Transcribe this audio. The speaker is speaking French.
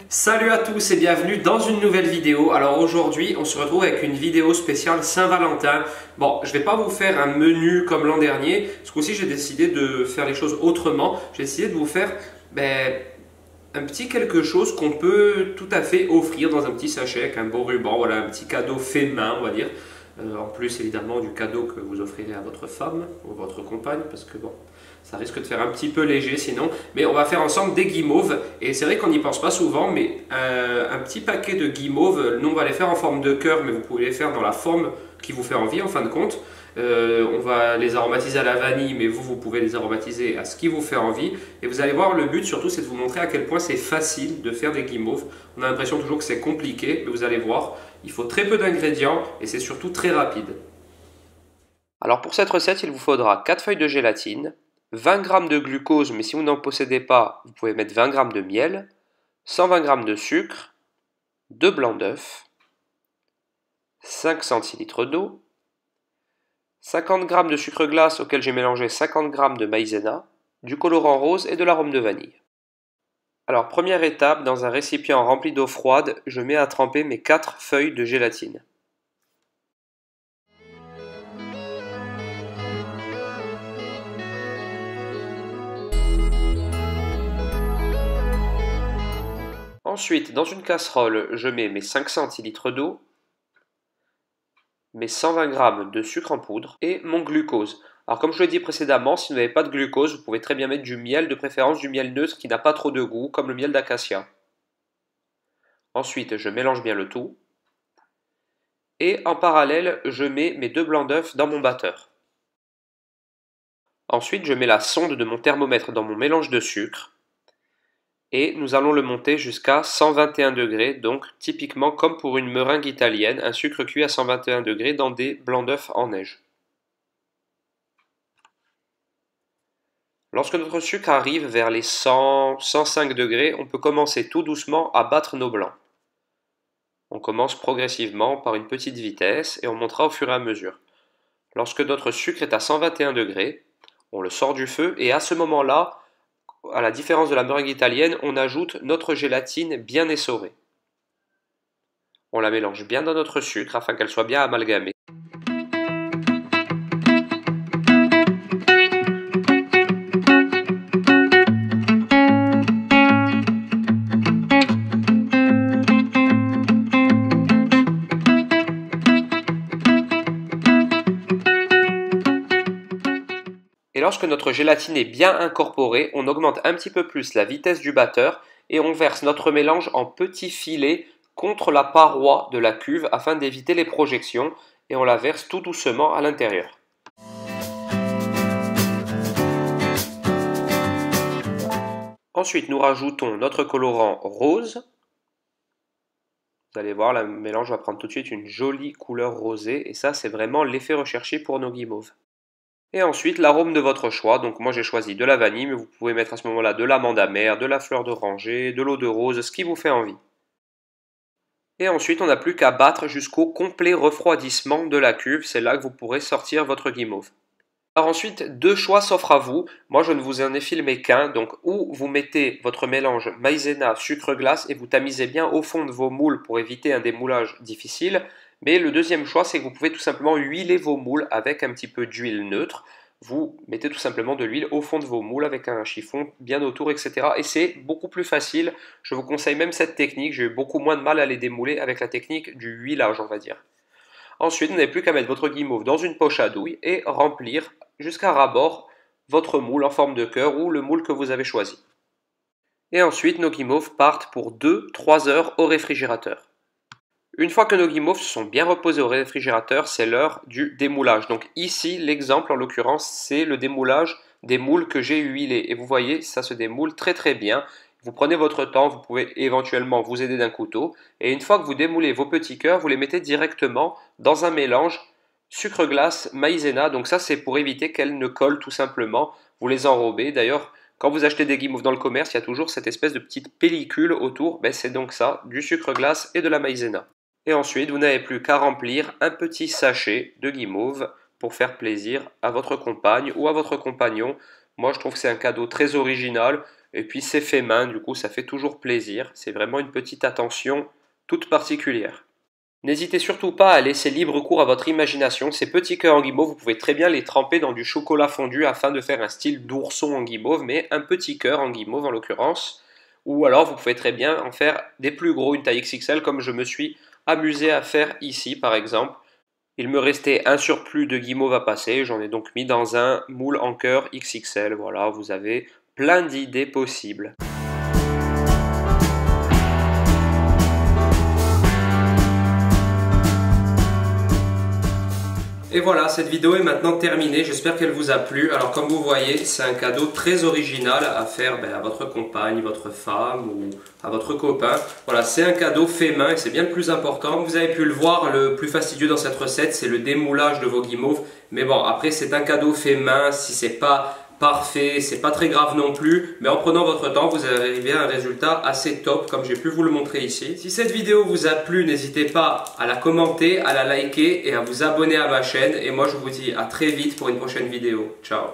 Salut à tous et bienvenue dans une nouvelle vidéo. Alors aujourd'hui on se retrouve avec une vidéo spéciale Saint-Valentin. Bon, je ne vais pas vous faire un menu comme l'an dernier. Ce coup-ci j'ai décidé de faire les choses autrement. J'ai décidé de vous faire un petit quelque chose qu'on peut tout à fait offrir dans un petit sachet avec un beau ruban. Voilà, un petit cadeau fait main on va dire. En plus évidemment du cadeau que vous offrirez à votre femme ou votre compagne, parce que bon, ça risque de faire un petit peu léger sinon. Mais on va faire ensemble des guimauves, et c'est vrai qu'on n'y pense pas souvent, mais un petit paquet de guimauves, nous on va les faire en forme de cœur, mais vous pouvez les faire dans la forme qui vous fait envie en fin de compte. On va les aromatiser à la vanille, mais vous pouvez les aromatiser à ce qui vous fait envie. Et vous allez voir, le but surtout c'est de vous montrer à quel point c'est facile de faire des guimauves. On a l'impression toujours que c'est compliqué, mais vous allez voir, il faut très peu d'ingrédients et c'est surtout très rapide. Alors pour cette recette, il vous faudra 4 feuilles de gélatine, 20 g de glucose, mais si vous n'en possédez pas, vous pouvez mettre 20 g de miel, 120 g de sucre, 2 blancs d'œufs, 5 centilitres d'eau, 50 g de sucre glace auquel j'ai mélangé 50 g de maïzena, du colorant rose et de l'arôme de vanille. Alors première étape, dans un récipient rempli d'eau froide, je mets à tremper mes 4 feuilles de gélatine. Ensuite, dans une casserole, je mets mes 5 centilitres d'eau, mes 120 g de sucre en poudre et mon glucose. Alors comme je l'ai dit précédemment, si vous n'avez pas de glucose, vous pouvez très bien mettre du miel, de préférence du miel neutre qui n'a pas trop de goût, comme le miel d'acacia. Ensuite, je mélange bien le tout. Et en parallèle, je mets mes 2 blancs d'œufs dans mon batteur. Ensuite, je mets la sonde de mon thermomètre dans mon mélange de sucre. Et nous allons le monter jusqu'à 121 degrés, donc typiquement comme pour une meringue italienne, un sucre cuit à 121 degrés dans des blancs d'œufs en neige. Lorsque notre sucre arrive vers les 100-105 degrés, on peut commencer tout doucement à battre nos blancs. On commence progressivement par une petite vitesse et on montera au fur et à mesure. Lorsque notre sucre est à 121 degrés, on le sort du feu et à ce moment-là, à la différence de la meringue italienne, on ajoute notre gélatine bien essorée. On la mélange bien dans notre sucre afin qu'elle soit bien amalgamée. Et lorsque notre gélatine est bien incorporée, on augmente un petit peu plus la vitesse du batteur et on verse notre mélange en petits filets contre la paroi de la cuve afin d'éviter les projections et on la verse tout doucement à l'intérieur. Ensuite, nous rajoutons notre colorant rose. Vous allez voir, le mélange va prendre tout de suite une jolie couleur rosée et ça, c'est vraiment l'effet recherché pour nos guimauves. Et ensuite, l'arôme de votre choix. Donc moi j'ai choisi de la vanille, mais vous pouvez mettre à ce moment-là de l'amande amère, de la fleur d'oranger, de l'eau de rose, ce qui vous fait envie. Et ensuite, on n'a plus qu'à battre jusqu'au complet refroidissement de la cuve. C'est là que vous pourrez sortir votre guimauve. Alors ensuite, deux choix s'offrent à vous. Moi, je ne vous en ai filmé qu'un. Donc, ou vous mettez votre mélange maïzena, sucre glace et vous tamisez bien au fond de vos moules pour éviter un démoulage difficile. Mais le deuxième choix, c'est que vous pouvez tout simplement huiler vos moules avec un petit peu d'huile neutre. Vous mettez tout simplement de l'huile au fond de vos moules avec un chiffon bien autour, etc. Et c'est beaucoup plus facile. Je vous conseille même cette technique. J'ai eu beaucoup moins de mal à les démouler avec la technique du huilage, on va dire. Ensuite, vous n'avez plus qu'à mettre votre guimauve dans une poche à douille et remplir jusqu'à ras-bord votre moule en forme de cœur ou le moule que vous avez choisi. Et ensuite, nos guimauves partent pour 2-3 heures au réfrigérateur. Une fois que nos guimauves se sont bien reposées au réfrigérateur, c'est l'heure du démoulage. Donc ici, l'exemple en l'occurrence, c'est le démoulage des moules que j'ai huilés. Et vous voyez, ça se démoule très très bien. Vous prenez votre temps, vous pouvez éventuellement vous aider d'un couteau. Et une fois que vous démoulez vos petits cœurs, vous les mettez directement dans un mélange sucre glace, maïzena. Donc ça, c'est pour éviter qu'elles ne collent tout simplement. Vous les enrobez. D'ailleurs, quand vous achetez des guimauves dans le commerce, il y a toujours cette espèce de petite pellicule autour. C'est donc ça, du sucre glace et de la maïzena. Et ensuite, vous n'avez plus qu'à remplir un petit sachet de guimauve pour faire plaisir à votre compagne ou à votre compagnon. Moi, je trouve que c'est un cadeau très original. Et puis, c'est fait main, du coup, ça fait toujours plaisir. C'est vraiment une petite attention toute particulière. N'hésitez surtout pas à laisser libre cours à votre imagination. Ces petits cœurs en guimauve, vous pouvez très bien les tremper dans du chocolat fondu afin de faire un style d'ourson en guimauve, mais un petit cœur en guimauve en l'occurrence. Ou alors, vous pouvez très bien en faire des plus gros, une taille XXL, comme je me suis amusé à faire ici, par exemple. Il me restait un surplus de guimauve à passer, j'en ai donc mis dans un moule en cœur XXL. Voilà, vous avez plein d'idées possibles. Et voilà, cette vidéo est maintenant terminée, j'espère qu'elle vous a plu. Alors comme vous voyez, c'est un cadeau très original à faire à votre compagne, votre femme ou à votre copain. Voilà, c'est un cadeau fait main et c'est bien le plus important. Vous avez pu le voir, le plus fastidieux dans cette recette, c'est le démoulage de vos guimauves. Mais bon, après c'est un cadeau fait main, si c'est pas parfait, c'est pas très grave non plus, mais en prenant votre temps, vous arrivez à un résultat assez top comme j'ai pu vous le montrer ici. Si cette vidéo vous a plu, n'hésitez pas à la commenter, à la liker et à vous abonner à ma chaîne. Et moi je vous dis à très vite pour une prochaine vidéo. Ciao!